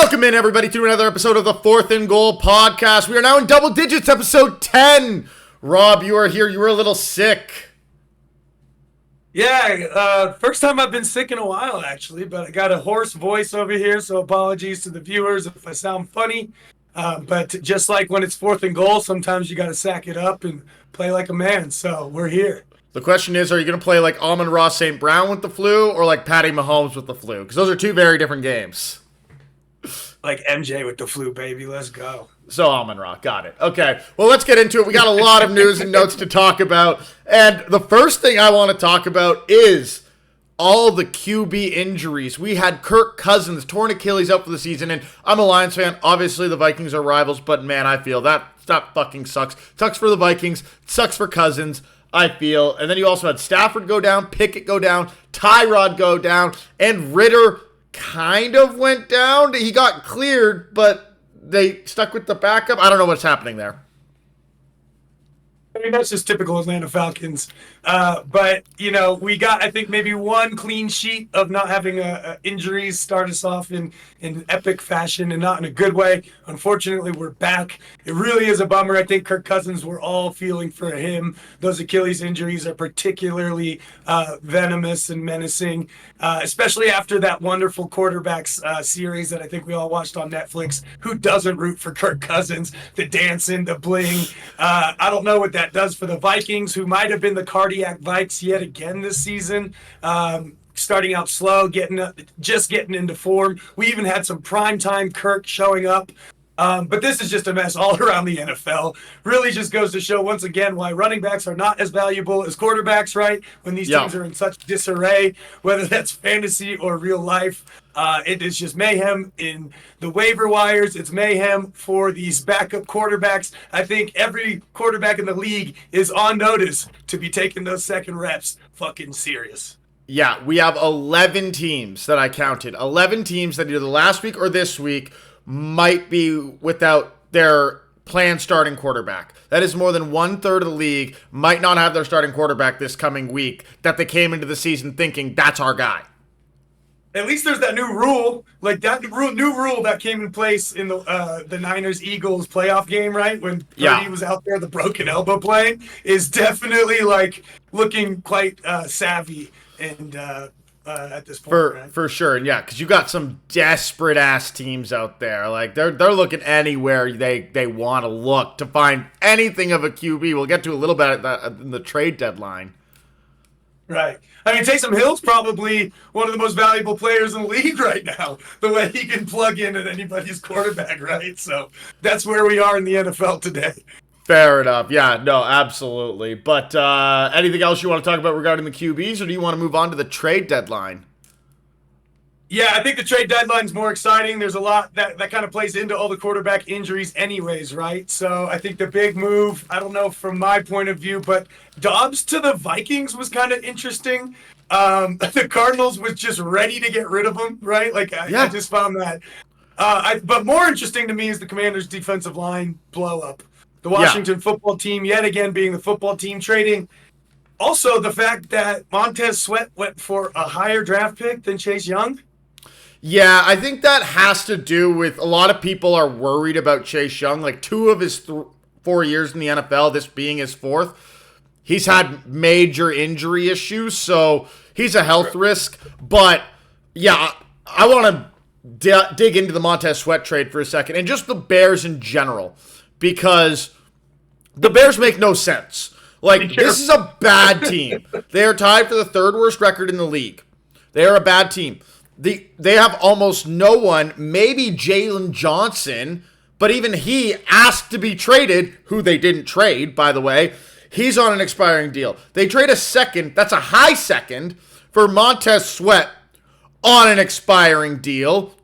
Welcome in, everybody, to another episode of the Fourth and Goal podcast. We are now in double digits, episode 10. Rob, you are here. You were a little sick. Yeah, first time I've been sick in a while, actually, but I got a hoarse voice over here, so apologies to the viewers if I sound funny. But just like when it's fourth and goal, sometimes you got to sack it up and play like a man, so we're here. The question is, are you going to play like Amon-Ra St. Brown with the flu or like Patty Mahomes with the flu? Because those are two very different games. Like MJ with the flu, baby. Let's go. So Amon-Ra, got it. Okay, well, let's get into it. We got a lot of news and notes to talk about. And the first thing I want to talk about is all the QB injuries. We had Kirk Cousins, torn Achilles, out for the season. And I'm a Lions fan. Obviously, the Vikings are rivals. But, man, I feel that fucking sucks. Sucks for the Vikings. Sucks for Cousins, I feel. And then you also had Stafford go down, Pickett go down, Tyrod go down, and Ritter kind of went down. He got cleared, but they stuck with the backup. I don't know what's happening there. I mean, that's just typical Atlanta Falcons. But, you know, we got, I think, maybe one clean sheet of not having injuries start us off in epic fashion and not in a good way. Unfortunately, we're back. It really is a bummer. I think Kirk Cousins, we're all feeling for him. Those Achilles injuries are particularly venomous and menacing, especially after that wonderful quarterbacks series that I think we all watched on Netflix. Who doesn't root for Kirk Cousins? The dancing, the bling. I don't know what that does for the Vikings, who might have been the cardiac Vikes yet again this season. Starting out slow, just getting into form. We even had some primetime Kirk showing up. But this is just a mess all around the NFL. Really just goes to show once again why running backs are not as valuable as quarterbacks, right? When these teams are in such disarray, whether that's fantasy or real life. It is just mayhem in the waiver wires. It's mayhem for these backup quarterbacks. I think every quarterback in the league is on notice to be taking those second reps fucking serious. Yeah, we have 11 teams that I counted. 11 teams that either last week or this week might be without their planned starting quarterback. That is more than 1/3 of the league might not have their starting quarterback this coming week that they came into the season thinking that's our guy. At least there's that new rule, like that new rule that came in place in the Niners-Eagles playoff game, right? When Purdy was out there, the broken elbow playing, is definitely like looking quite savvy and at this point. For sure, and yeah, because you got some desperate ass teams out there. Like they're looking anywhere they want to look to find anything of a QB. We'll get to a little bit of that in the trade deadline. Right. I mean, Taysom Hill's probably one of the most valuable players in the league right now, the way he can plug in at anybody's quarterback, right? So that's where we are in the NFL today. Fair enough. Yeah, no, absolutely. But anything else you want to talk about regarding the QBs, or do you want to move on to the trade deadline? Yeah, I think the trade deadline's more exciting. There's a lot that kind of plays into all the quarterback injuries anyways, right? So I think the big move, I don't know from my point of view, but Dobbs to the Vikings was kind of interesting. The Cardinals was just ready to get rid of him, right? Like, I just found that. But more interesting to me is the Commanders' defensive line blow-up. The Washington football team, yet again being the football team, trading. Also, the fact that Montez Sweat went for a higher draft pick than Chase Young. Yeah, I think that has to do with a lot of people are worried about Chase Young. Like 2 of his 4 years in the NFL, this being his 4th, he's had major injury issues, so he's a health risk. But yeah, I want to dig into the Montez Sweat trade for a second, and just the Bears in general, because the Bears make no sense. Like, this is a bad team. They are tied for the 3rd worst record in the league. They are a bad team. They have almost no one, maybe Jalen Johnson, but even he asked to be traded, who they didn't trade, by the way. He's on an expiring deal. They trade a second, that's a high second, for Montez Sweat on an expiring deal.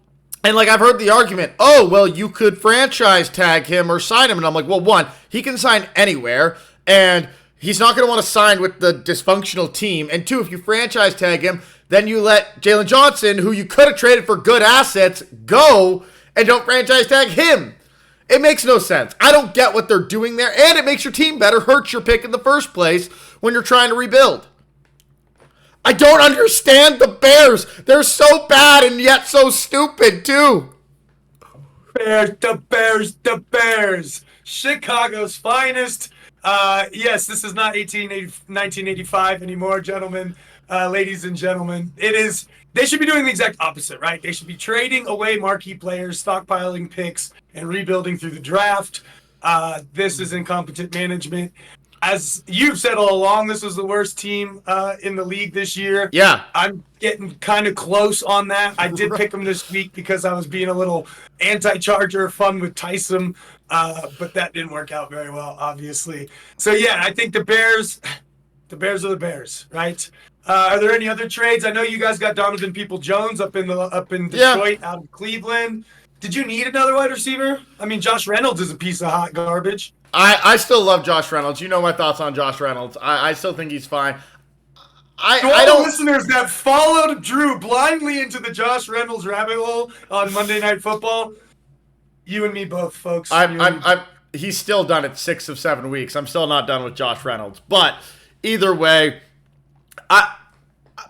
And, like, I've heard the argument, oh, well, you could franchise tag him or sign him. And I'm like, well, one, he can sign anywhere, and he's not going to want to sign with the dysfunctional team. And 2, if you franchise tag him, then you let Jalen Johnson, who you could have traded for good assets, go and don't franchise tag him. It makes no sense. I don't get what they're doing there, and it makes your team better, hurts your pick in the first place when you're trying to rebuild. I don't understand the Bears. They're so bad and yet so stupid, too. Bears, the Bears, the Bears. Chicago's finest. Yes, this is not 1985 anymore, gentlemen, ladies and gentlemen. It is. They should be doing the exact opposite, right? They should be trading away marquee players, stockpiling picks, and rebuilding through the draft. This is incompetent management. As you've said all along, this was the worst team in the league this year. Yeah. I'm getting kind of close on that. I did pick them this week because I was being a little anti-Charger, fun with Tyson, but that didn't work out very well, obviously. So, yeah, I think the Bears are the Bears, right? Are there any other trades? I know you guys got Donovan Peoples-Jones up in Detroit, out of Cleveland. Did you need another wide receiver? I mean, Josh Reynolds is a piece of hot garbage. I still love Josh Reynolds. You know my thoughts on Josh Reynolds. I still think he's fine. I don't. Listeners that followed Drew blindly into the Josh Reynolds rabbit hole on Monday Night Football, you and me both, folks. He's still done it 6 of 7 weeks. I'm still not done with Josh Reynolds. But either way,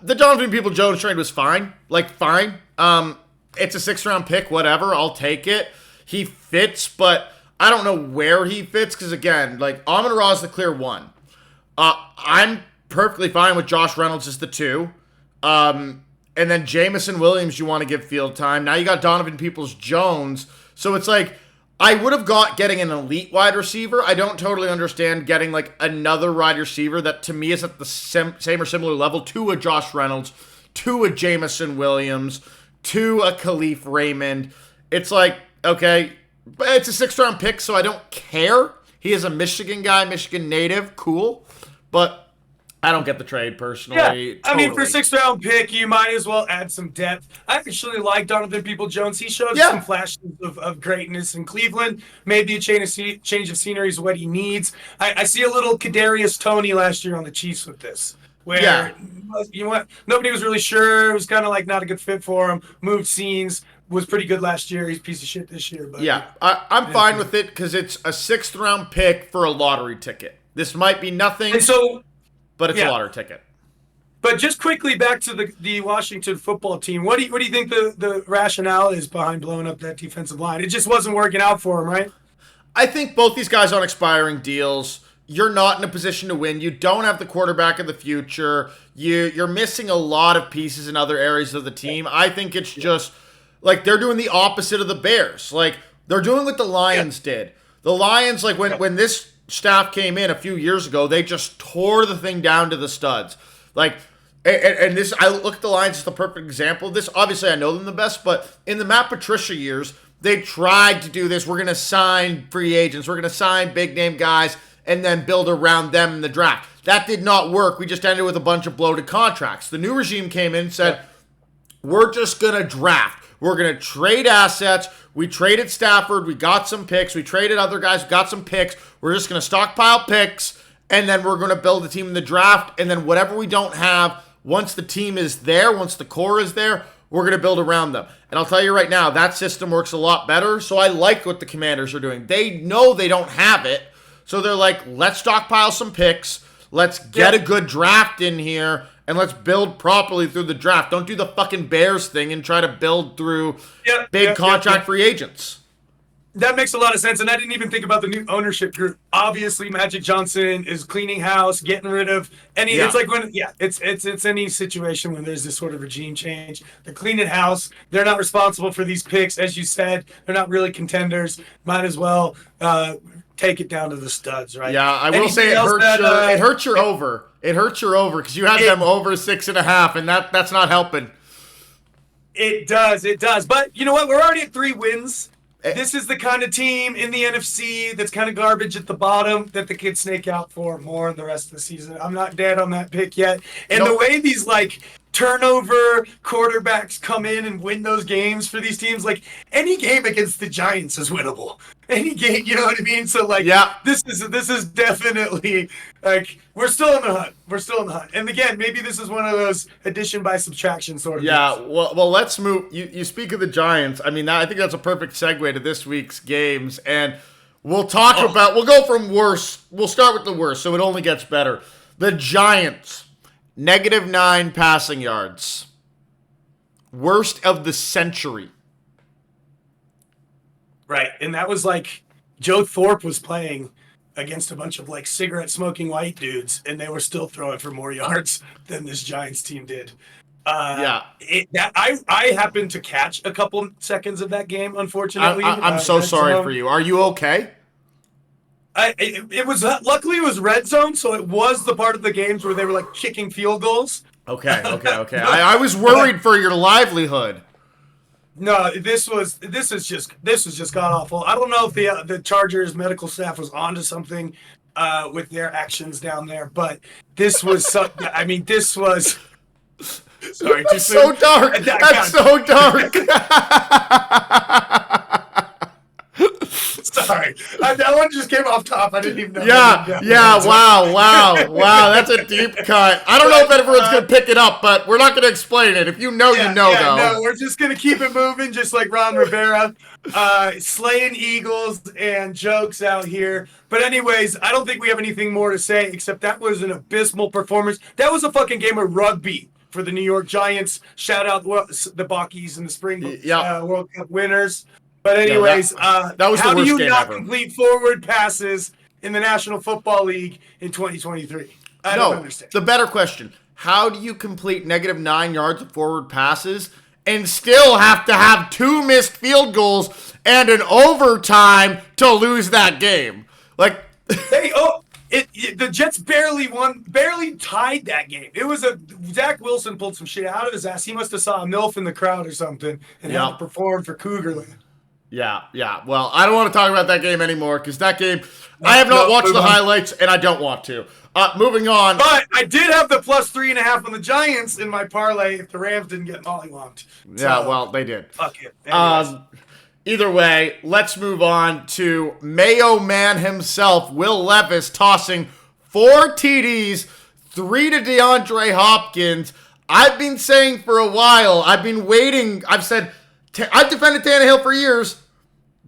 the Donovan Peoples-Jones trade was fine. Like, fine. It's a 6th-round pick, whatever. I'll take it. He fits, but I don't know where he fits because, again, like, Amon-Ra is the clear 1. I'm perfectly fine with Josh Reynolds as the 2. And then Jameson Williams, you want to give field time. Now you got Donovan Peoples-Jones. So it's like, I would have getting an elite wide receiver. I don't totally understand getting, like, another wide receiver that, to me, is at the same or similar level to a Josh Reynolds, to a Jameson Williams, to a Khalif Raymond. It's like, okay, but it's a 6th-round pick, so I don't care. He is a Michigan guy, Michigan native, cool. But I don't get the trade personally. Yeah, I mean, for 6th-round pick, you might as well add some depth. I actually like Donovan Peoples-Jones. He showed some flashes of greatness in Cleveland. Maybe a change of scenery is what he needs. I see a little Kadarius Toney last year on the Chiefs with this. Where, you know what, nobody was really sure. It was kind of like not a good fit for him. Moved scenes. Was pretty good last year. He's a piece of shit this year. But yeah, I'm fine with it because it's a 6th-round pick for a lottery ticket. This might be nothing, but it's a lottery ticket. But just quickly back to the Washington football team. What do you think the rationale is behind blowing up that defensive line? It just wasn't working out for him, right? I think both these guys on expiring deals. You're not in a position to win. You don't have the quarterback of the future. You're missing a lot of pieces in other areas of the team. I think it's just like they're doing the opposite of the Bears. Like they're doing what the Lions did. The Lions, like when this staff came in a few years ago, they just tore the thing down to the studs. Like, and this, I look at the Lions as the perfect example of this. Obviously, I know them the best, but in the Matt Patricia years, they tried to do this. We're going to sign free agents. We're going to sign big name guys and then build around them in the draft. That did not work. We just ended with a bunch of bloated contracts. The new regime came in and said, we're just going to draft. We're going to trade assets. We traded Stafford. We got some picks. We traded other guys. We got some picks. We're just going to stockpile picks, and then we're going to build a team in the draft. And then whatever we don't have, once the team is there, once the core is there, we're going to build around them. And I'll tell you right now, that system works a lot better. So I like what the Commanders are doing. They know they don't have it. So they're like, let's stockpile some picks. Let's get a good draft in here. And let's build properly through the draft. Don't do the fucking Bears thing and try to build through big contract free agents. That makes a lot of sense. And I didn't even think about the new ownership group. Obviously, Magic Johnson is cleaning house, getting rid of any. It's like when, it's any situation when there's this sort of regime change. They're cleaning house. They're not responsible for these picks. As you said, they're not really contenders. Might as well take it down to the studs, right? Yeah, I will say it hurts your over. It hurts your over because you have them over 6.5, and that's not helping. It does. But you know what? We're already at 3 wins. This is the kind of team in the NFC that's kind of garbage at the bottom that they could snake out for more in the rest of the season. I'm not dead on that pick yet. And the way these turnover quarterbacks come in and win those games for these teams, like any game against the Giants is winnable. Any game, you know what I mean? So this is definitely we're still in the hunt. We're still in the hunt. And again, maybe this is one of those addition by subtraction sort of things. Well, let's move. You speak of the Giants. I mean, I think that's a perfect segue to this week's games, and we'll talk about. We'll go from worst. We'll start with the worst, so it only gets better. The Giants. -9 passing yards. Worst of the century. Right. And that was like Joe Thorpe was playing against a bunch of like cigarette smoking white dudes, and they were still throwing for more yards than this Giants team did. Yeah. I happened to catch a couple seconds of that game, unfortunately. I'm so sorry for you. Are you okay? It was luckily it was red zone, so it was the part of the games where they were like kicking field goals. Okay. I was worried for your livelihood. No, this was just god awful. I don't know if the Chargers medical staff was onto something with their actions down there, but this was this was. Sorry, That's so dark. That's so dark. Sorry, that one just came off top. I didn't even know. Yeah. Wow. That's a deep cut. I don't know if everyone's gonna pick it up, but we're not gonna explain it. If you know, you know, though. No, we're just gonna keep it moving, just like Ron Rivera, slaying Eagles and jokes out here. But anyways, I don't think we have anything more to say except that was an abysmal performance. That was a fucking game of rugby for the New York Giants. Shout out the Buckies and the spring World Cup winners. But anyways, that was how the worst do you game not ever. complete forward passes in the National Football League in 2023? I don't understand. The better question, how do you complete -9 yards of forward passes and still have to have 2 missed field goals and an overtime to lose that game? Like, the Jets barely tied that game. It was Zach Wilson pulled some shit out of his ass. He must have saw a MILF in the crowd or something and had to perform for Cougarland. Yeah. Well, I don't want to talk about that game anymore because that game, I have not watched the highlights and I don't want to. Moving on. But I did have the +3.5 on the Giants in my parlay if the Rams didn't get mollywopped. Yeah, well, they did. Fuck it. Either way, let's move on to Mayo Man himself, Will Levis, tossing 4 TDs, 3 to DeAndre Hopkins. I've been saying for a while, I've been waiting. I've said, I've defended Tannehill for years,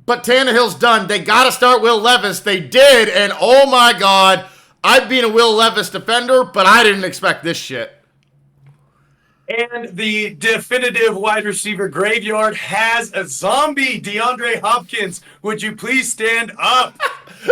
but Tannehill's done. They got to start Will Levis. They did, and oh my God, I've been a Will Levis defender, but I didn't expect this shit. And the definitive wide receiver graveyard has a zombie, DeAndre Hopkins. Would you please stand up?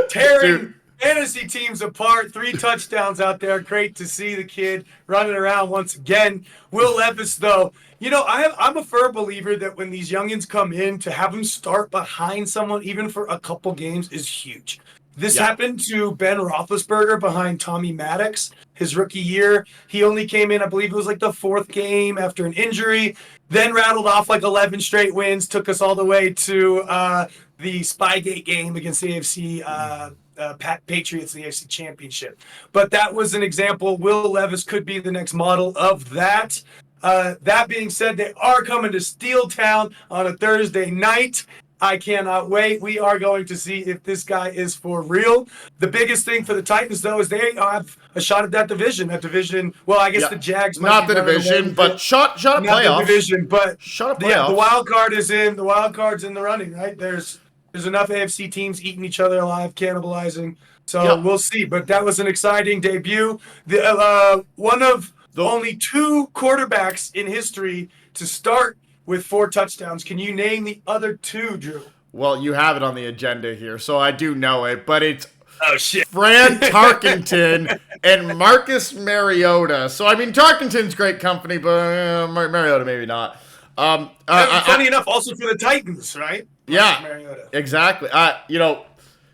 Tearing fantasy teams apart. 3 touchdowns out there. Great to see the kid running around once again. Will Levis, though, I'm a firm believer that when these youngins come in, to have them start behind someone, even for a couple games, is huge. This happened to Ben Roethlisberger behind Tommy Maddox his rookie year. He only came in, I believe it was like the 4th game after an injury, then rattled off like 11 straight wins, took us all the way to the Spygate game against the AFC Patriots in the AFC Championship. But that was an example. Will Levis could be the next model of that. That being said, they are coming to Steel Town on a Thursday night. I cannot wait. We are going to see if this guy is for real. The biggest thing for the Titans, though, is they have a shot at that division. Well, I guess the Jags might not the division, but shot at playoffs. Not the division, but shot at playoffs. The wild card is in. The wild card's in the running, right? There's enough AFC teams eating each other alive, cannibalizing. So we'll see. But that was an exciting debut. One of only 2 quarterbacks in history to start with 4 touchdowns. Can you name the other 2, Drew? Well, you have it on the agenda here, so I do know it, but it's Fran Tarkenton and Marcus Mariota. So, I mean, Tarkenton's great company, but Mariota maybe not. Funny enough, also for the Titans, right? Yeah, Mariota. Exactly.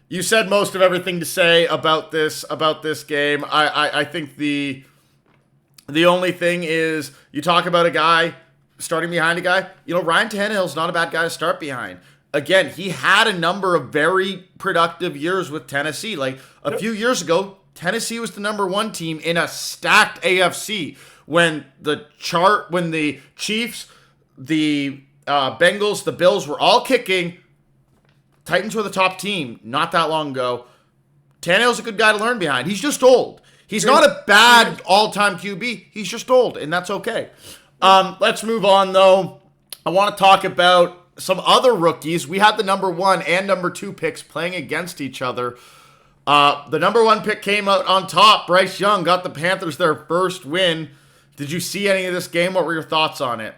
You said most of everything to say about this game. I think the only thing is you talk about a guy starting behind a guy. Ryan Tannehill's not a bad guy to start behind. Again, he had a number of very productive years with Tennessee. Like a few years ago, Tennessee was the number 1 team in a stacked AFC. When the Chiefs, the Bengals, the Bills were all kicking, Titans were the top team not that long ago. Tannehill's a good guy to learn behind. He's just old. He's not a bad all-time QB. He's just old, and that's okay. Let's move on, though. I want to talk about some other rookies. We had the number 1 and number 2 picks playing against each other. The number 1 pick came out on top. Bryce Young got the Panthers their first win. Did you see any of this game? What were your thoughts on it?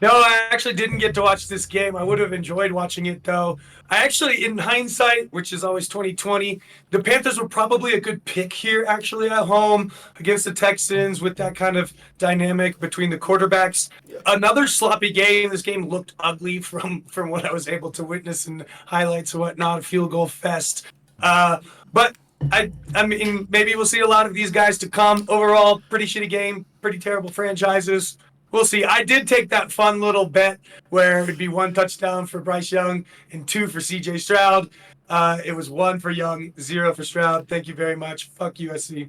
No, I actually didn't get to watch this game. I would have enjoyed watching it though. I actually, in hindsight, which is always 2020, the Panthers were probably a good pick here, actually, at home against the Texans with that kind of dynamic between the quarterbacks. Another sloppy game. This game looked ugly from what I was able to witness in highlights and whatnot, a field goal fest. But I mean, maybe we'll see a lot of these guys to come. Overall, pretty shitty game, pretty terrible franchises. We'll see. I did take that fun little bet where it would be 1 touchdown for Bryce Young and 2 for CJ Stroud. It was 1 for Young, 0 for Stroud. Thank you very much. Fuck USC.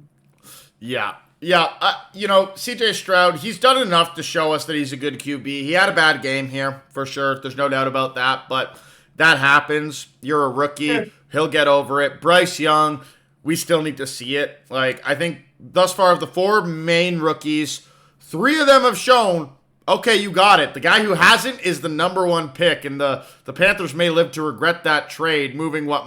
Yeah. Yeah, CJ Stroud, he's done enough to show us that he's a good QB. He had a bad game here, for sure. There's no doubt about that, but that happens. You're a rookie. He'll get over it. Bryce Young, we still need to see it. Like, I think thus far of the 4 main rookies, 3 of them have shown, okay, you got it. The guy who hasn't is the number 1 pick, and the Panthers may live to regret that trade, moving what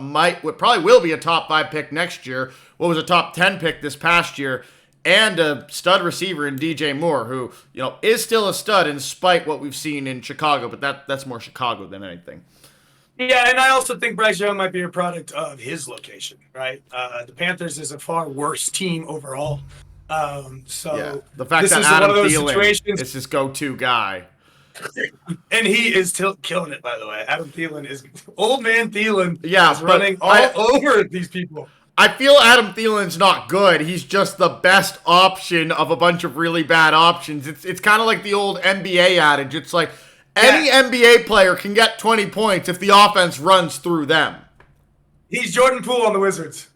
probably will be a top 5 pick next year, what was a top 10 pick this past year, and a stud receiver in DJ Moore, who, is still a stud in spite what we've seen in Chicago, but that's more Chicago than anything. Yeah, and I also think Bryce Young might be a product of his location, right? The Panthers is a far worse team overall. So the fact this that is Adam one of those Thielen situations, is his go-to guy. and he is still killing it, by the way. Adam Thielen is old man Thielen. Yeah, is running all over these people. I feel Adam Thielen's not good. He's just the best option of a bunch of really bad options. It's kind of like the old NBA adage. It's like any NBA player can get 20 points if the offense runs through them. He's Jordan Poole on the Wizards.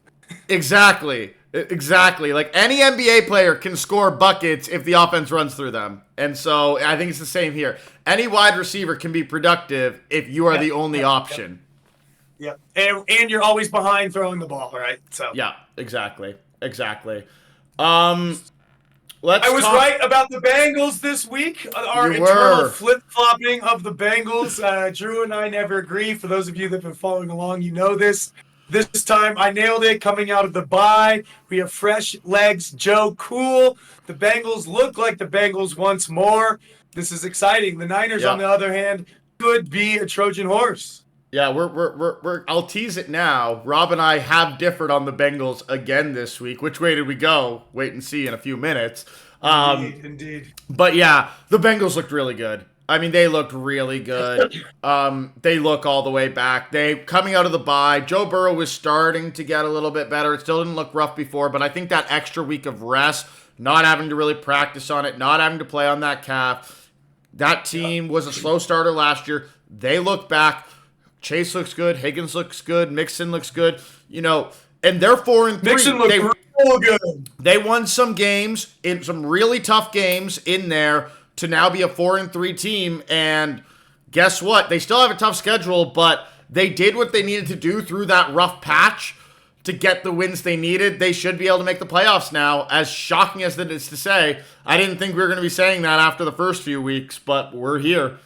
Exactly. Like any NBA player can score buckets if the offense runs through them. And so I think it's the same here. Any wide receiver can be productive if you are the only option. Yeah, and you're always behind throwing the ball, right? So yeah, exactly. I was right about the Bengals this week. Our eternal flip-flopping of the Bengals. Drew and I never agree. For those of you that have been following along, you know this. This time I nailed it coming out of the bye. We have fresh legs. Joe Cool. The Bengals look like the Bengals once more. This is exciting. The Niners, on the other hand, could be a Trojan horse. Yeah, I'll tease it now. Rob and I have differed on the Bengals again this week. Which way did we go? Wait and see in a few minutes. Indeed. But yeah, the Bengals looked really good. I mean, they looked really good. They look all the way back. Coming out of the bye, Joe Burrow was starting to get a little bit better. It still didn't look rough before, but I think that extra week of rest, not having to really practice on it, not having to play on that calf, that team was a slow starter last year. They look back. Chase looks good. Higgins looks good. Mixon looks good. And they're 4-3. Mixon looked real good. They won some games, in some really tough games in there to now be a 4-3 team. And guess what? They still have a tough schedule, but they did what they needed to do through that rough patch to get the wins they needed. They should be able to make the playoffs now. As shocking as it is to say, I didn't think we were going to be saying that after the first few weeks, but we're here.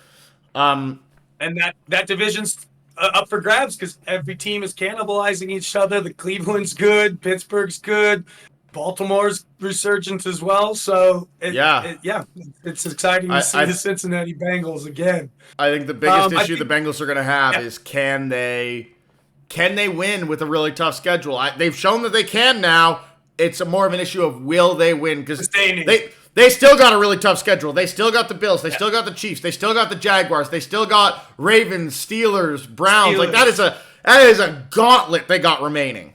And that division's up for grabs because every team is cannibalizing each other. The Cleveland's good, Pittsburgh's good, Baltimore's resurgent as well. So it's exciting to see the Cincinnati Bengals again. I think the biggest issue the Bengals are going to have is can they win with a really tough schedule? They've shown that they can now. It's more of an issue of will they win because They still got a really tough schedule. They still got the Bills. They still got the Chiefs. They still got the Jaguars. They still got Ravens, Steelers, Browns. Like that is a gauntlet they got remaining.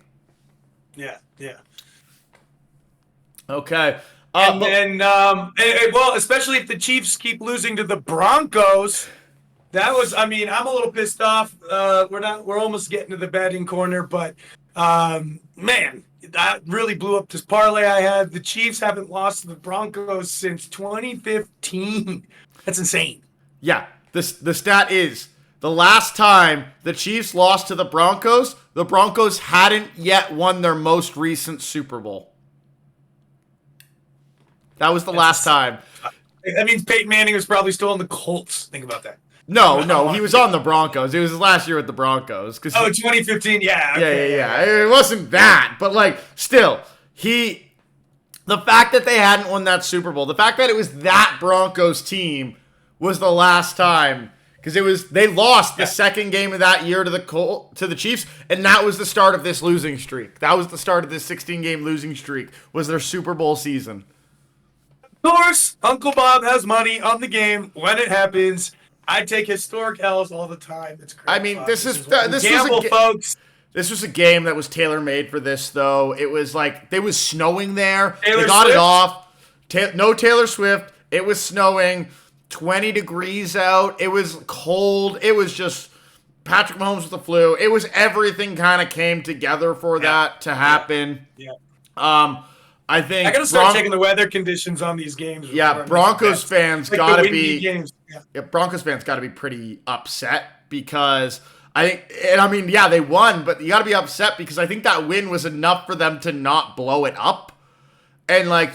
Yeah. Okay. Well, especially if the Chiefs keep losing to the Broncos, I'm a little pissed off. We're almost getting to the betting corner, but man. That really blew up this parlay I had. The Chiefs haven't lost to the Broncos since 2015. That's insane. Yeah, the stat is the last time the Chiefs lost to the Broncos hadn't yet won their most recent Super Bowl. That was the last time. That means Peyton Manning was probably still on the Colts. Think about that. No, he was on the Broncos. It was his last year with the Broncos. 2015, yeah. Okay. Yeah. It wasn't that, but still, the fact that they hadn't won that Super Bowl, the fact that it was that Broncos team was the last time, because they lost the second game of that year to the Chiefs, and that was the start of this losing streak. That was the start of this 16-game losing streak. Was their Super Bowl season. Of course, Uncle Bob has money on the game when it happens. I take historic L's all the time. It's crazy. I mean, this folks. This was a game that was tailor-made for this, though. It was like, it was snowing there. Taylor They got Swift? it off. No Taylor Swift. It was snowing. 20 degrees out. It was cold. It was just Patrick Mahomes with the flu. It was everything kind of came together for that to happen. Yeah. I think I gotta start checking the weather conditions on these games. Yeah, Broncos fans like gotta be. Games. Yeah, Broncos fans gotta be pretty upset because they won, but you gotta be upset because I think that win was enough for them to not blow it up. And like,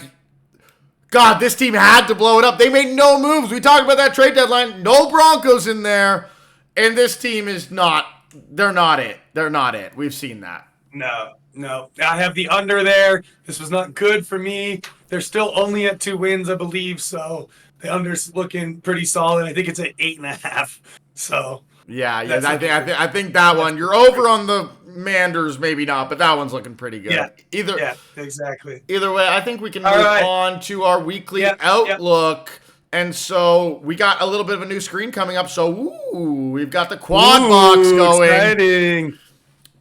God, this team had to blow it up. They made no moves. We talked about that trade deadline. No Broncos in there, and this team is not. They're not it. They're not it. We've seen that. No. I have the under there. This was not good for me. They're still only at 2 wins, I believe. So the under's looking pretty solid. I think it's at 8.5. So yeah. I think that one. You're over on the Manders, maybe not, but that one's looking pretty good. Yeah. Exactly. Either way, I think we can move on to our weekly outlook. And so we got a little bit of a new screen coming up. So we've got the quad box going.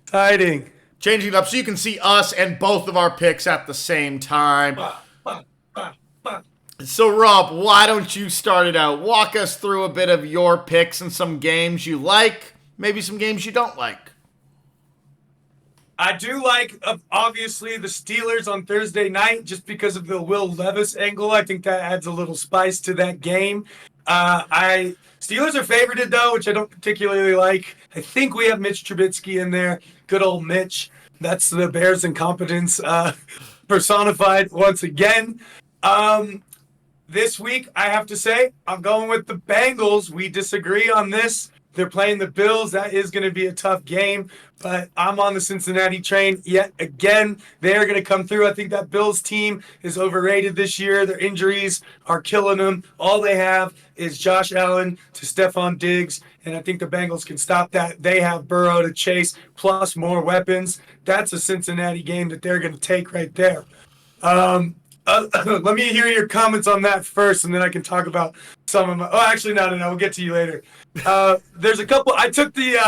Exciting. Changing it up so you can see us and both of our picks at the same time. So, Rob, why don't you start it out? Walk us through a bit of your picks and some games you like, maybe some games you don't like. I do like, obviously, the Steelers on Thursday night just because of the Will Levis angle. I think that adds a little spice to that game. Steelers are favorited, though, which I don't particularly like. I think we have Mitch Trubisky in there. Good old Mitch. That's the Bears' incompetence personified once again. This week, I have to say, I'm going with the Bengals. We disagree on this. They're playing the Bills. That is going to be a tough game, but I'm on the Cincinnati train yet again. They're going to come through. I think that Bills team is overrated this year. Their injuries are killing them. All they have is Josh Allen to Stephon Diggs, and I think the Bengals can stop that. They have Burrow to chase, plus more weapons. That's a Cincinnati game that they're going to take right there. Let me hear your comments on that first, and then I can talk about some of my... Oh, actually, no. We'll get to you later. There's a couple... I took the...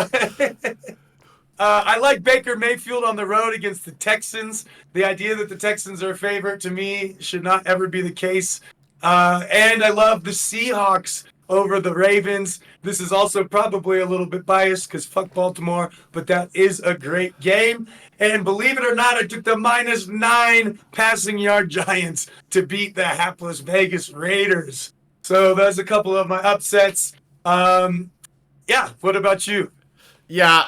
I like Baker Mayfield on the road against the Texans. The idea that the Texans are a favorite, to me, should not ever be the case. And I love the Seahawks over the Ravens. This is also probably a little bit biased because fuck Baltimore, but that is a great game. And believe it or not, I took the -9 passing yard Giants to beat the hapless Vegas Raiders. So that's a couple of my upsets. What about you? Yeah,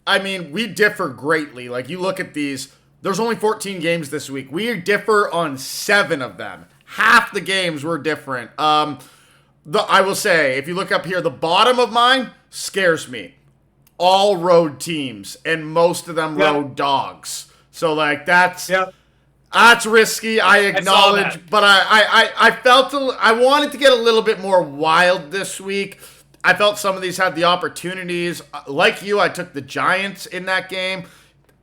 I mean, we differ greatly. Like, you look at these, there's only 14 games this week. We differ on 7 of them. Half the games were different. I will say, if you look up here, the bottom of mine scares me. All road teams, and most of them road dogs. So, like, that's risky. I acknowledge, but I felt I wanted to get a little bit more wild this week. I felt some of these had the opportunities. Like you, I took the Giants in that game.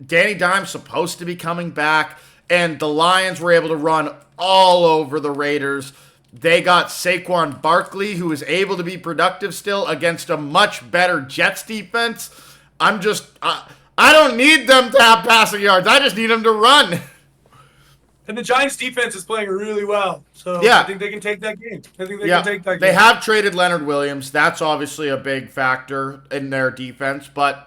Danny Dimes supposed to be coming back, and the Lions were able to run all over the Raiders. They got Saquon Barkley, who is able to be productive still against a much better Jets defense. I don't need them to have passing yards. I just need them to run. And the Giants defense is playing really well. So yeah. I think they can take that game. Can take that game. They have traded Leonard Williams. That's obviously a big factor in their defense. But,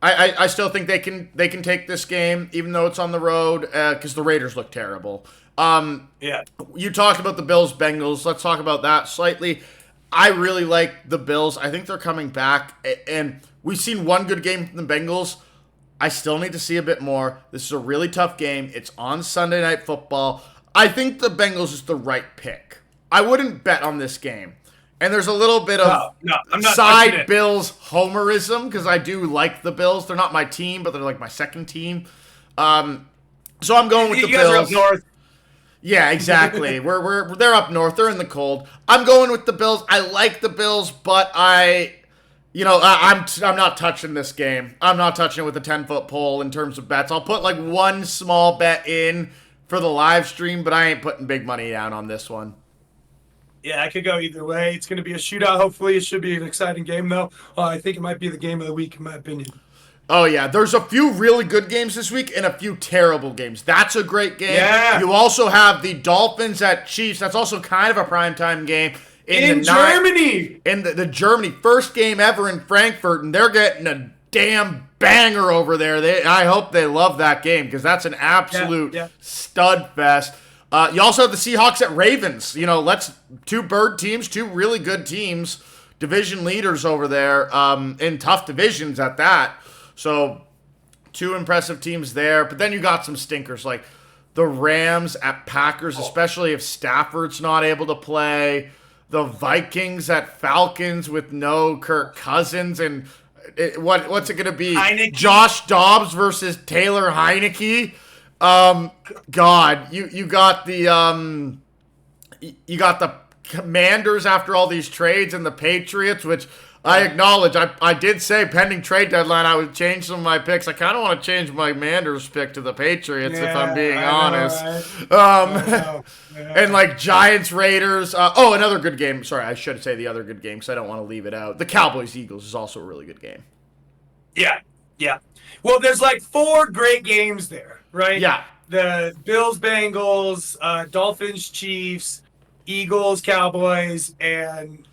I still think they can take this game, even though it's on the road, because the Raiders look terrible. You talked about the Bills-Bengals. Let's talk about that slightly. I really like the Bills. I think they're coming back, and we've seen one good game from the Bengals. I still need to see a bit more. This is a really tough game. It's on Sunday Night Football. I think the Bengals is the right pick. I wouldn't bet on this game. And there's a little bit of side Bills homerism, because I do like the Bills. They're not my team, but they're like my second team. So I'm going with the Bills. You guys are up north. Yeah, exactly. They're up north. They're in the cold. I'm going with the Bills. I like the Bills, but I'm not touching this game. I'm not touching it with a 10-foot pole in terms of bets. I'll put like one small bet in for the live stream, but I ain't putting big money down on this one. Yeah, I could go either way. It's going to be a shootout. Hopefully, it should be an exciting game, though. I think it might be the game of the week, in my opinion. Oh, yeah. There's a few really good games this week and a few terrible games. That's a great game. Yeah. You also have the Dolphins at Chiefs. That's also kind of a primetime game. In Germany. In the Germany. First game ever in Frankfurt, and they're getting a damn banger over there. I hope they love that game because that's an absolute stud fest. You also have the Seahawks at Ravens. Two bird teams, two really good teams, division leaders over there in tough divisions at that. So, two impressive teams there. But then you got some stinkers like the Rams at Packers, especially if Stafford's not able to play. The Vikings at Falcons with no Kirk Cousins. And what's it going to be? Heineke. Josh Dobbs versus Taylor Heineke. God, you got the Commanders after all these trades and the Patriots, which I acknowledge. I did say pending trade deadline I would change some of my picks. I kind of want to change my Commanders pick to the Patriots if I'm being honest. Right? And like Giants Raiders. Another good game. Sorry, I should say the other good game because I don't want to leave it out. The Cowboys Eagles is also a really good game. Yeah. Well, there's like 4 great games there, right? Yeah. The Bills, Bengals, Dolphins, Chiefs, Eagles, Cowboys, and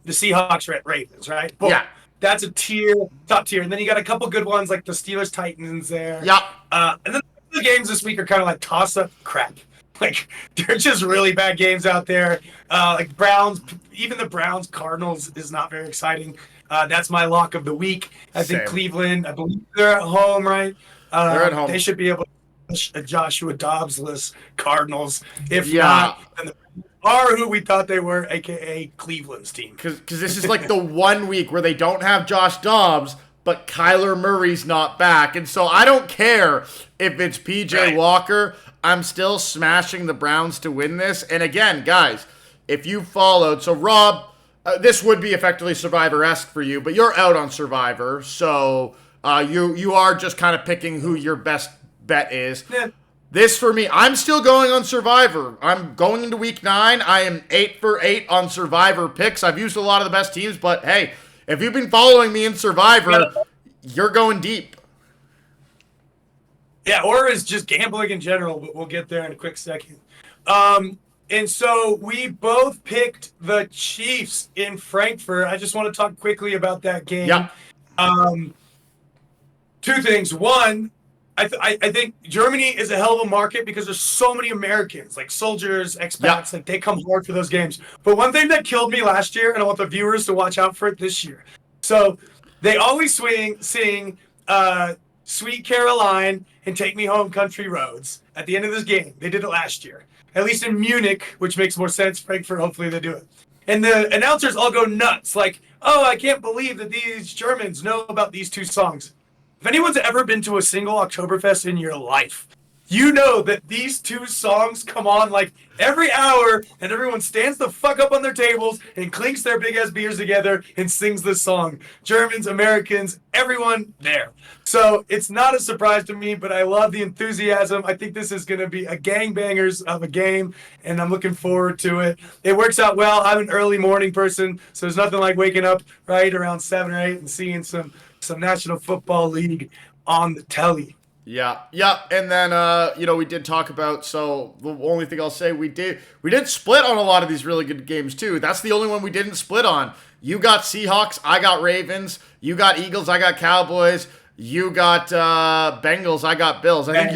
the Seahawks, Ravens, right? Boom. Yeah. That's a top tier. And then you got a couple good ones like the Steelers, Titans there. Yep. And then the games this week are kind of like toss-up crap. Like, they're just really bad games out there. Like Browns, even the Browns Cardinals is not very exciting. That's my lock of the week. I think Cleveland, I believe they're at home, right? They're at home. They should be able to push a Joshua Dobbs-less Cardinals. If not, then the are who we thought they were, a.k.a. Cleveland's team. Because this is like the 1 week where they don't have Josh Dobbs, but Kyler Murray's not back. And so I don't care if it's P.J. Walker. I'm still smashing the Browns to win this. And again, guys, if you followed, so Rob, this would be effectively Survivor-esque for you, but you're out on Survivor. So you are just kind of picking who your best bet is. Yeah. This for me, I'm still going on Survivor. I'm going into week 9. I am 8 for 8 on Survivor picks. I've used a lot of the best teams, but hey, if you've been following me in Survivor, you're going deep. Yeah, or is just gambling in general, but we'll get there in a quick second. And so we both picked the Chiefs in Frankfurt. I just want to talk quickly about that game. Yeah. 2 things. One, I think Germany is a hell of a market because there's so many Americans, like soldiers, expats, like they come hard for those games. But one thing that killed me last year, and I want the viewers to watch out for it this year. So they always sing Sweet Caroline and Take Me Home Country Roads at the end of this game. They did it last year. At least in Munich, which makes more sense. Frankfurt, hopefully they do it. And the announcers all go nuts. Like, oh, I can't believe that these Germans know about these 2 songs. If anyone's ever been to a single Oktoberfest in your life, you know that these 2 songs come on like every hour and everyone stands the fuck up on their tables and clinks their big ass beers together and sings this song. Germans, Americans, everyone there. So it's not a surprise to me, but I love the enthusiasm. I think this is going to be a gangbangers of a game, and I'm looking forward to it. It works out well. I'm an early morning person, so there's nothing like waking up right around 7 or 8 and seeing some National Football League on the telly. Yeah. And then, we did talk about, so the only thing I'll say, we did split on a lot of these really good games too. That's the only one we didn't split on. You got Seahawks, I got Ravens. You got Eagles, I got Cowboys. You got Bengals, I got Bills. I think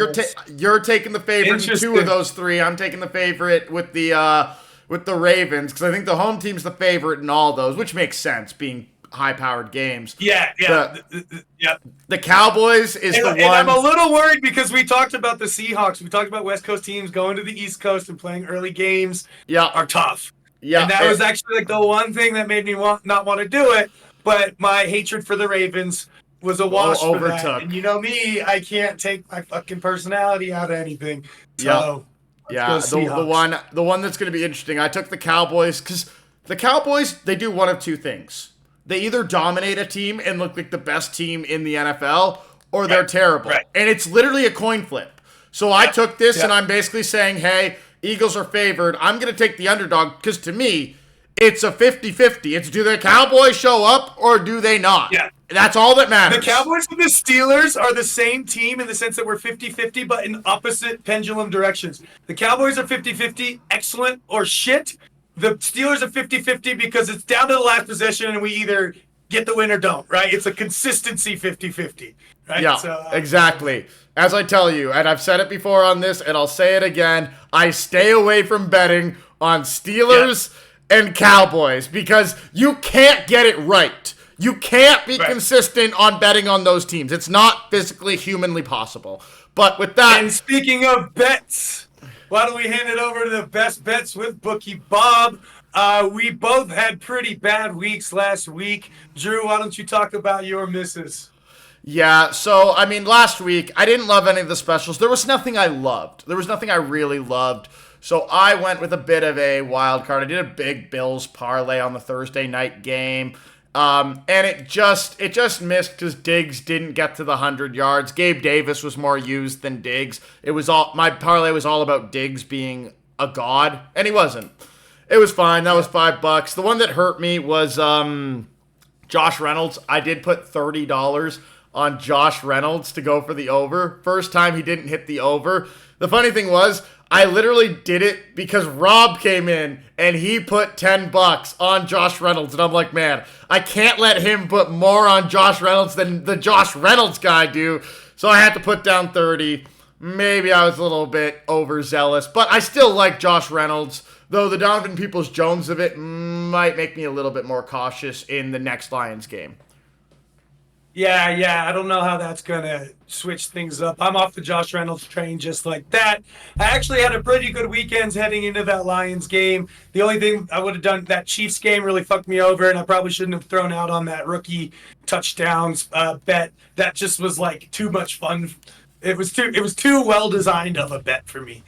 you're taking the favorite in 2 of those 3. I'm taking the favorite with the Ravens because I think the home team's the favorite in all those, which makes sense being high-powered games. Yeah. The Cowboys is the one. And I'm a little worried because we talked about the Seahawks. We talked about West Coast teams going to the East Coast and playing early games. Are tough. Yeah, and that was actually like the one thing that made me not want to do it. But my hatred for the Ravens was a wash for that. And you know me, I can't take my fucking personality out of anything. So Let's go Yeah, Seahawks. the one that's going to be interesting. I took the Cowboys because the Cowboys, they do one of two things. They either dominate a team and look like the best team in the NFL, or they're Right. terrible. Right. And it's literally a coin flip. So I took this and Yeah. I'm basically saying, hey, Eagles are favored. I'm going to take the underdog because to me, it's a 50-50. It's do the Cowboys show up or do they not? Yeah. That's all that The matters. Cowboys and the Steelers are the same team in the sense that we're 50-50, but in opposite pendulum directions. The Cowboys are 50-50, excellent or shit. The Steelers are 50-50 because it's down to the last possession and we either get the win or don't, right? It's a consistency 50-50, right? Yeah, So, exactly. As I tell you, and I've said it before on this, and I'll say it again, I stay away from betting on Steelers and Cowboys because you can't get it right. You can't be Right. consistent on betting on those teams. It's not physically, humanly possible. But with that, And speaking of bets, why don't we hand it over to the best bets with Bookie Bob? We both had pretty bad weeks last week. Drew, why don't you talk about your misses? yeah, so, I mean, last week, I didn't love any of the specials. There was nothing I loved. There was nothing I really loved. So I went with a bit of a wild card. I did a big Bills parlay on the Thursday night game. And it just missed because Diggs didn't get to the 100 yards. Gabe Davis was more used than Diggs. My parlay was all about Diggs being a god, and he wasn't. It was fine. That was $5. The one that hurt me was Josh Reynolds. I did put $30 on Josh Reynolds to go for the over. First time he didn't hit the over. The funny thing was, I literally did it because Rob came in and he put $10 on Josh Reynolds. And I'm like, man, I can't let him put more on Josh Reynolds than the Josh Reynolds guy do. So I had to put down 30. Maybe I was a little bit overzealous, but I still like Josh Reynolds. Though the Donovan Peoples-Jones of it might make me a little bit more cautious in the next Lions game. Yeah, I don't know how that's going to switch things up. I'm off the Josh Reynolds train just like that. I actually had a pretty good weekend heading into that Lions game. The only thing I would have done, that Chiefs game really fucked me over, and I probably shouldn't have thrown out on that rookie touchdowns bet. That just was like too much fun. It was too well designed of a bet for me.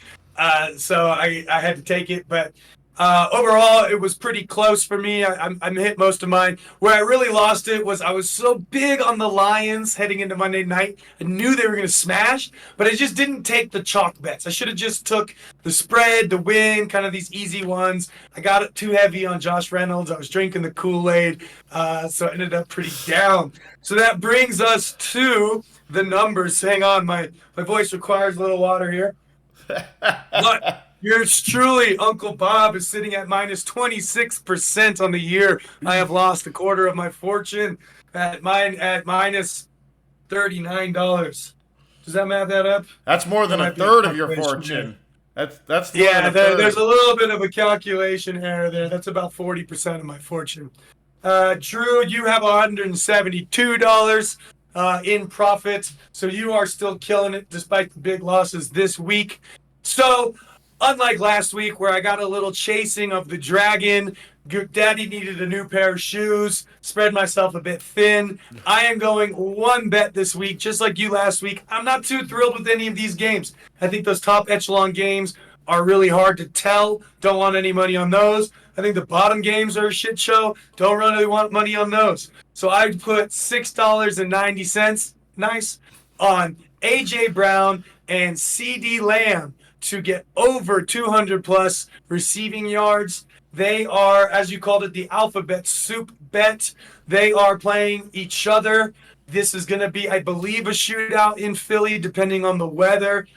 So I had to take it, but overall, it was pretty close for me. I hit most of mine. Where I really lost it was I was so big on the Lions heading into Monday night. I knew they were going to smash, but I just didn't take the chalk bets. I should have just took the spread, the win, kind of these easy ones. I got it too heavy on Josh Reynolds. I was drinking the Kool-Aid, so I ended up pretty down. So that brings us to the numbers. Hang on, my voice requires a little water here. But yours truly, Uncle Bob, is sitting at minus 26% on the year. I have lost a quarter of my fortune at minus $39. Does that math that up? That's more than a Might be a third of your calculation fortune. That's more Yeah, than a third. there's a little bit of a calculation error there. That's about 40% of my fortune. Drew, you have $172 in profit, so you are still killing it despite the big losses this week. So, unlike last week where I got a little chasing of the dragon, Daddy needed a new pair of shoes, spread myself a bit thin. I am going one bet this week, just like you last week. I'm not too thrilled with any of these games. I think those top echelon games are really hard to tell. Don't want any money on those. I think the bottom games are a shit show. Don't really want money on those. So I put $6.90, nice, on A.J. Brown and C.D. Lamb to get over 200 plus receiving yards. They are, as you called it, the alphabet soup bet. They are playing each other. This is going to be, I believe, a shootout in Philly, depending on the weather.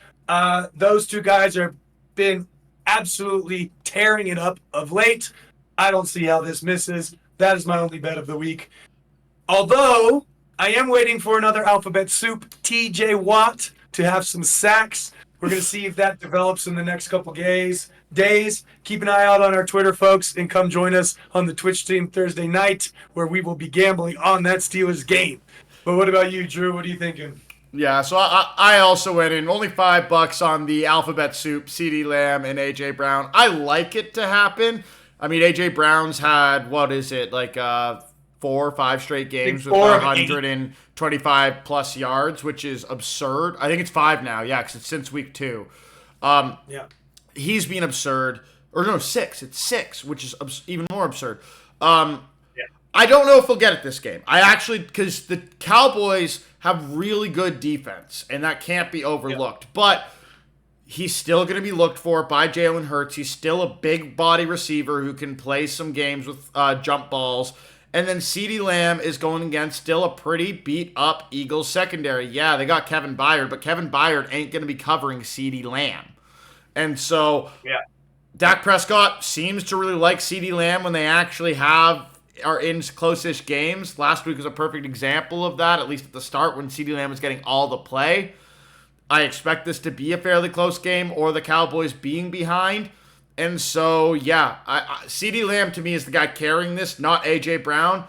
Those two guys have been absolutely tearing it up of late. I don't see how this misses. That is my only bet of the week. Although, I am waiting for another alphabet soup, TJ Watt, to have some sacks. We're going to see if that develops in the next couple days. Keep an eye out on our Twitter, folks, and come join us on the Twitch stream Thursday night, where we will be gambling on that Steelers game. But what about you, Drew? What are you thinking? Yeah, so I also went in only $5 on the alphabet soup, CeeDee Lamb and AJ Brown. I like it to happen. I mean, AJ Brown's had, what is it, like 4 or 5 straight games with 125 plus yards, which is absurd. I think it's 5 now, yeah, because it's since week 2. Yeah. he's being absurd. Or no, 6. It's 6, which is even more absurd. I don't know if he'll get it this game. Because the Cowboys have really good defense, and that can't be overlooked. But he's still going to be looked for by Jalen Hurts. He's still a big body receiver who can play some games with jump balls. And then CeeDee Lamb is going against still a pretty beat-up Eagles secondary. Yeah, they got Kevin Byard, but Kevin Byard ain't going to be covering CeeDee Lamb. And so Dak Prescott seems to really like CeeDee Lamb when they actually are in close-ish games. Last week was a perfect example of that, at least at the start when CeeDee Lamb was getting all the play. I expect this to be a fairly close game or the Cowboys being behind. And so, CeeDee Lamb to me is the guy carrying this, not A.J. Brown,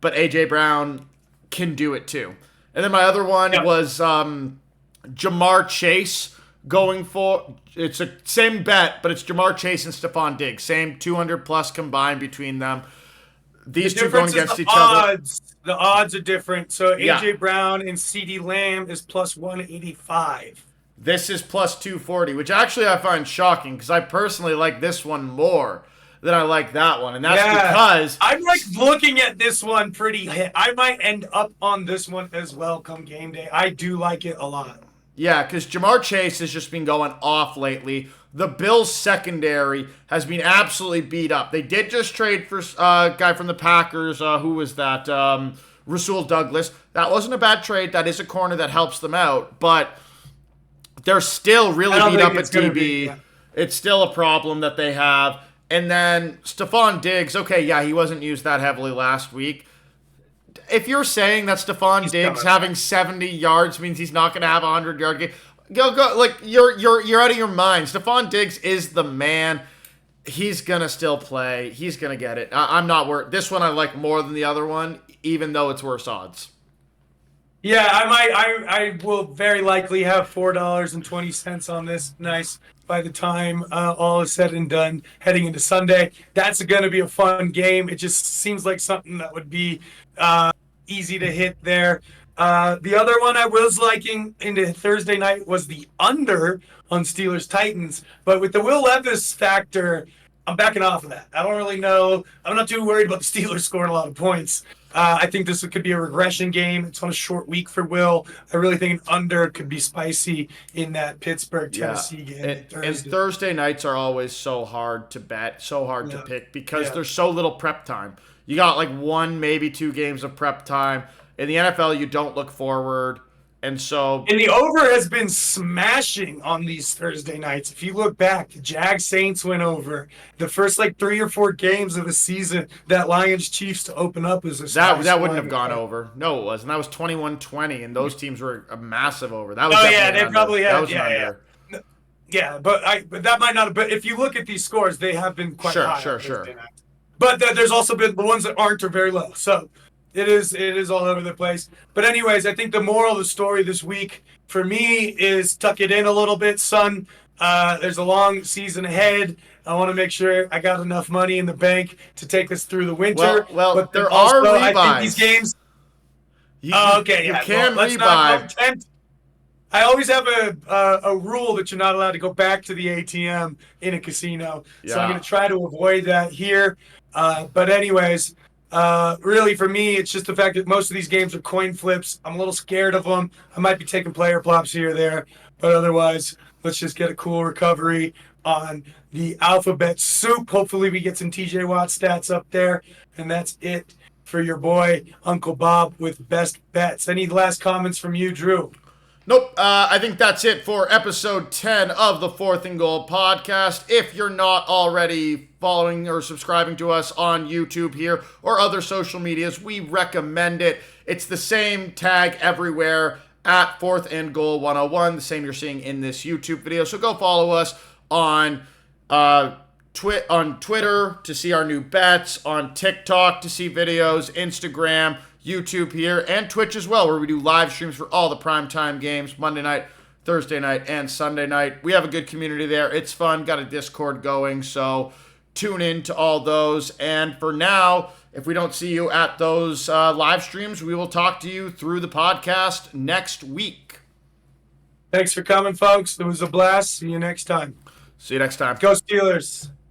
but A.J. Brown can do it too. And then my other one was Jamar Chase going for, it's a same bet, but it's Jamar Chase and Stephon Diggs. Same 200-plus combined between them. These two going against each other. The odds are different. So A.J. Brown and CeeDee Lamb is plus 185. This is plus 240, which actually I find shocking because I personally like this one more than I like that one. And that's because I'm like looking at this one pretty hit. I might end up on this one as well come game day. I do like it a lot. Yeah, because Jamar Chase has just been going off lately. The Bills secondary has been absolutely beat up. They did just trade for a guy from the Packers. Who was that? Rasul Douglas. That wasn't a bad trade. That is a corner that helps them out. But they're still really beat up at DB. It's still a problem that they have. And then Stephon Diggs. Okay, he wasn't used that heavily last week. If you're saying that Stephon Diggs having 70 yards means he's not going to have a 100-yard game, go! Like you're out of your mind. Stephon Diggs is the man. He's gonna still play. He's gonna get it. I'm not worried. This one I like more than the other one, even though it's worse odds. Yeah, I will very likely have $4.20 on this. Nice. By the time all is said and done, heading into Sunday, that's going to be a fun game. It just seems like something that would be easy to hit there. The other one I was liking into Thursday night was the under on Steelers Titans, but with the Will Levis factor, I'm backing off of that. I don't really know. I'm not too worried about the Steelers scoring a lot of points. I think this could be a regression game. It's on a short week for Will. I really think an under could be spicy in that Pittsburgh-Tennessee game. And Thursday nights are always so hard to bet, so hard to pick because there's so little prep time. You got like 1, maybe 2 games of prep time. In the NFL, you don't look forward. And the over has been smashing on these Thursday nights. If you look back, the Jags Saints went over. The first 3 or 4 games of the season, that Lions Chiefs to open up was a that wouldn't have gone over. No, it wasn't. That was 21-20, and those teams were a massive over. That was they probably had. That was under. Yeah, but that might not have. But if you look at these scores, they have been quite high. Sure. But there's also been the ones that aren't are very low. So. It is all over the place. But anyways, I think the moral of the story this week for me is tuck it in a little bit, son. There's a long season ahead. I want to make sure I got enough money in the bank to take us through the winter. Well, but there are rebuys. I think these games. You can rebuy. I always have a rule that you're not allowed to go back to the ATM in a casino. So I'm going to try to avoid that here. But anyways. Really, for me, it's just the fact that most of these games are coin flips. I'm a little scared of them. I might be taking player props here or there, but otherwise, let's just get a cool recovery on the alphabet soup. Hopefully, we get some TJ Watt stats up there, and that's it for your boy, Uncle Bob, with Best Bets. Any last comments from you, Drew? Nope. I think that's it for episode 10 of the Fourth and Goal podcast. If you're not already following or subscribing to us on YouTube here or other social medias, we recommend it. It's the same tag everywhere at Fourth and Goal 101, the same you're seeing in this YouTube video. So go follow us on Twitter to see our new bets, on TikTok to see videos, Instagram, YouTube here, and Twitch as well, where we do live streams for all the primetime games, Monday night, Thursday night, and Sunday night. We have a good community there. It's fun. Got a Discord going, so tune in to all those. And for now, if we don't see you at those live streams, we will talk to you through the podcast next week. Thanks for coming, folks. It was a blast. See you next time. See you next time. Go Steelers.